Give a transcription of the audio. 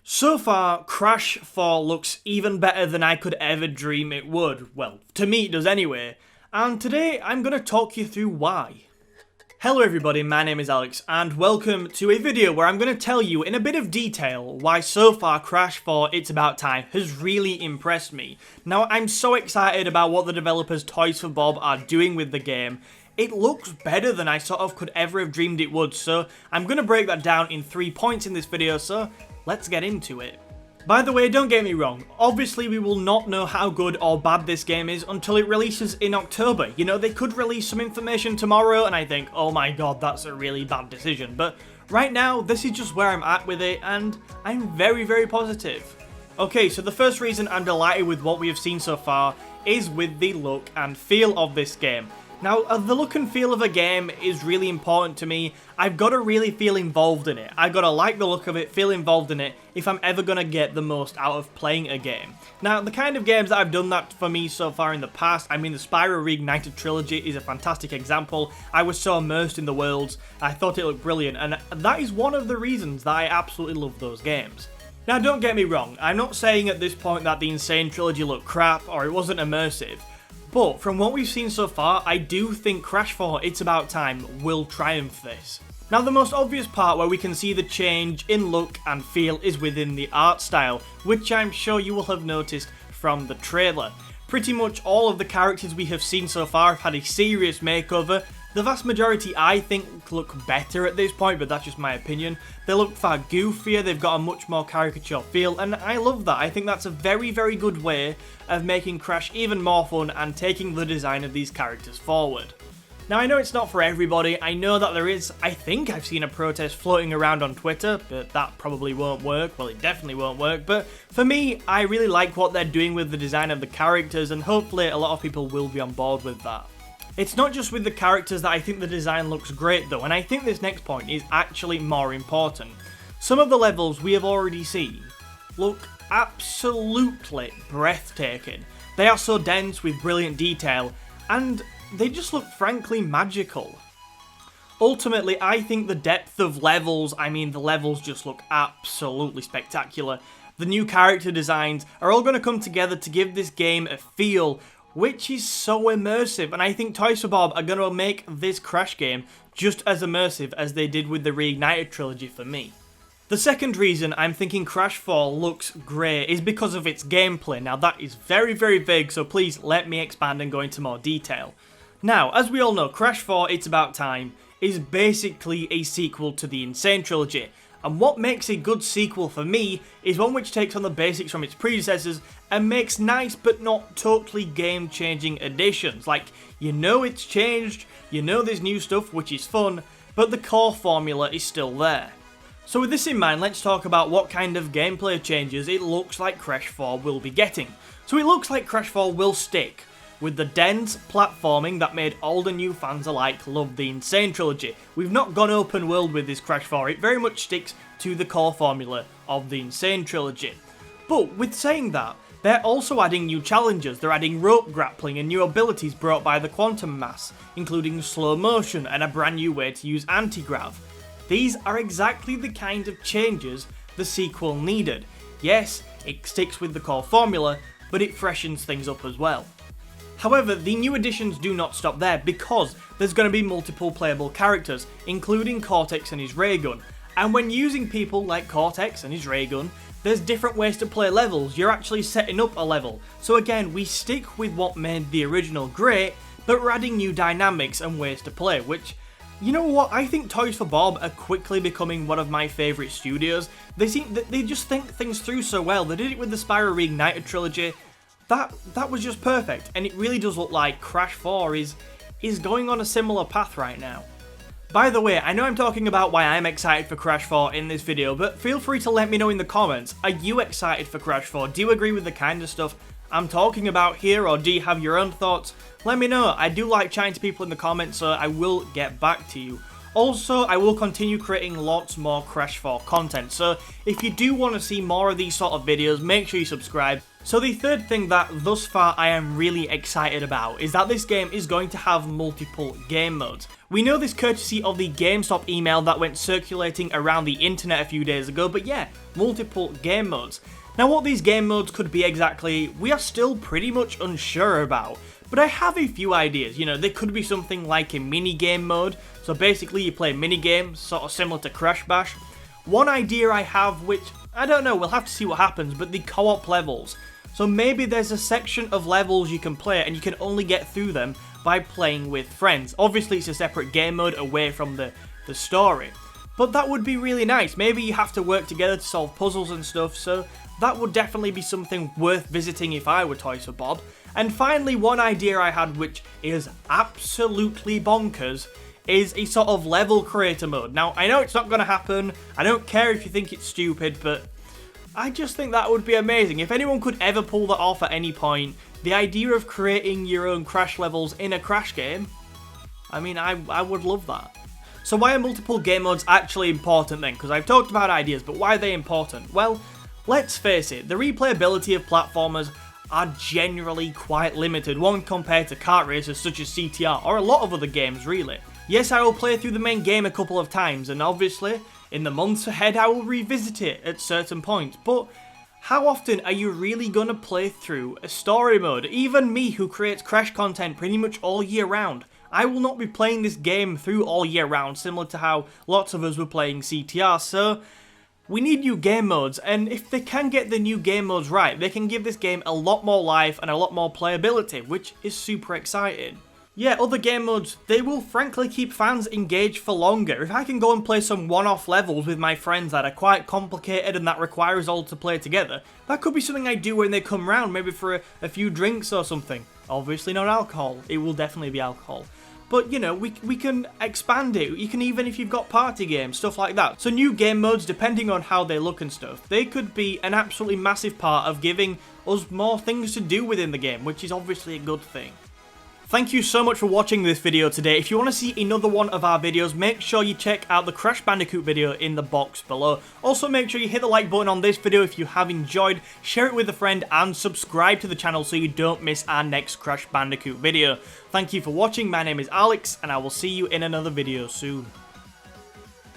So far, Crash 4 looks even better than I could ever dream it would. Well, to me it does anyway. And today I'm going to talk you through why. Hello everybody, my name is Alex, and welcome to a video where I'm going to tell you in a bit of detail why so far Crash 4 It's About Time has really impressed me. Now, I'm so excited about what the developers Toys for Bob are doing with the game. It looks better than I sort of could ever have dreamed it would, so I'm going to break that down in 3 points in this video, so let's get into it. By the way, don't get me wrong, obviously we will not know how good or bad this game is until it releases in October. You know, they could release some information tomorrow and I think, oh my god, that's a really bad decision. But right now, this is just where I'm at with it and I'm very, very positive. Okay, so the first reason I'm delighted with what we have seen so far is with the look and feel of this game. Now, the look and feel of a game is really important to me. I've got to really feel involved in it. I've got to like the look of it, feel involved in it, if I'm ever going to get the most out of playing a game. Now, the kind of games that have done that for me so far in the past, I mean, the Spyro Reignited trilogy is a fantastic example. I was so immersed in the worlds, I thought it looked brilliant, and that is one of the reasons that I absolutely love those games. Now, don't get me wrong, I'm not saying at this point that the Insane trilogy looked crap or it wasn't immersive. But from what we've seen so far, I do think Crash 4 It's About Time will triumph this. Now, the most obvious part where we can see the change in look and feel is within the art style, which I'm sure you will have noticed from the trailer. Pretty much all of the characters we have seen so far have had a serious makeover. The vast majority, I think, look better at this point, but that's just my opinion. They look far goofier, they've got a much more caricature feel, and I love that. I think that's a very, very good way of making Crash even more fun and taking the design of these characters forward. Now, I know it's not for everybody. I know that there is, I think I've seen a protest floating around on Twitter, but that probably won't work. Well, it definitely won't work, but for me, I really like what they're doing with the design of the characters, and hopefully a lot of people will be on board with that. It's not just with the characters that I think the design looks great though, and I think this next point is actually more important. Some of the levels we have already seen look absolutely breathtaking. They are so dense with brilliant detail, and they just look frankly magical. Ultimately, I think the depth of levels, the levels just look absolutely spectacular. The new character designs are all going to come together to give this game a feel which is so immersive, and I think Toys for Bob are going to make this Crash game just as immersive as they did with the Reignited trilogy for me. The second reason I'm thinking Crash 4 looks great is because of its gameplay. Now, that is very, very vague, so please let me expand and go into more detail. Now, as we all know, Crash 4 It's About Time is basically a sequel to the Insane trilogy. And what makes a good sequel for me is one which takes on the basics from its predecessors and makes nice but not totally game-changing additions. Like, you know it's changed, you know there's new stuff which is fun, but the core formula is still there. So with this in mind, let's talk about what kind of gameplay changes it looks like Crash 4 will be getting. So it looks like Crash 4 will stick with the dense platforming that made old and new fans alike love the Insane trilogy. We've not gone open world with this Crash 4, it very much sticks to the core formula of the Insane trilogy. But with saying that, they're also adding new challenges. They're adding rope grappling and new abilities brought by the Quantum Mass, including slow motion and a brand new way to use anti-grav. These are exactly the kind of changes the sequel needed. Yes, it sticks with the core formula, but it freshens things up as well. However, the new additions do not stop there because there's going to be multiple playable characters, including Cortex and his ray gun. And when using people like Cortex and his ray gun, there's different ways to play levels. You're actually setting up a level. So again, we stick with what made the original great, but we're adding new dynamics and ways to play, which, you know what, I think Toys for Bob are quickly becoming one of my favourite studios. They just think things through so well. They did it with the Spyro Reignited trilogy. That was just perfect, and it really does look like Crash 4 is going on a similar path right now. By the way, I know I'm talking about why I'm excited for Crash 4 in this video, but feel free to let me know in the comments, are you excited for Crash 4? Do you agree with the kind of stuff I'm talking about here, or do you have your own thoughts? Let me know. I do like chatting to people in the comments, so I will get back to you. Also, I will continue creating lots more Crash 4 content, so if you do want to see more of these sort of videos, make sure you subscribe. So the third thing that thus far I am really excited about is that this game is going to have multiple game modes. We know this courtesy of the GameStop email that went circulating around the internet a few days ago, but yeah, multiple game modes. Now what these game modes could be exactly, we are still pretty much unsure about, but I have a few ideas. You know, there could be something like a mini game mode, so basically you play mini games, sort of similar to Crash Bash. One idea I have, which, I don't know, we'll have to see what happens, but the co-op levels. So maybe there's a section of levels you can play and you can only get through them by playing with friends. Obviously it's a separate game mode away from the story, but that would be really nice. Maybe you have to work together to solve puzzles and stuff, so that would definitely be something worth visiting if I were Toys for Bob. And finally, one idea I had, which is absolutely bonkers, is a sort of level creator mode. Now, I know it's not going to happen, I don't care if you think it's stupid, but I just think that would be amazing. If anyone could ever pull that off at any point, the idea of creating your own Crash levels in a Crash game, I mean, I would love that. So why are multiple game modes actually important then? Because I've talked about ideas, but why are they important? Well, let's face it, the replayability of platformers are generally quite limited when compared to kart racers such as CTR, or a lot of other games really. Yes, I will play through the main game a couple of times, and obviously, in the months ahead I will revisit it at certain points, but how often are you really going to play through a story mode? Even me, who creates Crash content pretty much all year round, I will not be playing this game through all year round, similar to how lots of us were playing CTR, so we need new game modes, and if they can get the new game modes right, they can give this game a lot more life and a lot more playability, which is super exciting. Yeah, other game modes, they will frankly keep fans engaged for longer. If I can go and play some one-off levels with my friends that are quite complicated and that require us all to play together, that could be something I do when they come round, maybe for a few drinks or something. Obviously not alcohol, it will definitely be alcohol. But, you know, we can expand it. You can, even if you've got party games, stuff like that. So new game modes, depending on how they look and stuff, they could be an absolutely massive part of giving us more things to do within the game, which is obviously a good thing. Thank you so much for watching this video today. If you want to see another one of our videos, make sure you check out the Crash Bandicoot video in the box below. Also, make sure you hit the like button on this video if you have enjoyed, share it with a friend, and subscribe to the channel so you don't miss our next Crash Bandicoot video. Thank you for watching. My name is Alex, and I will see you in another video soon.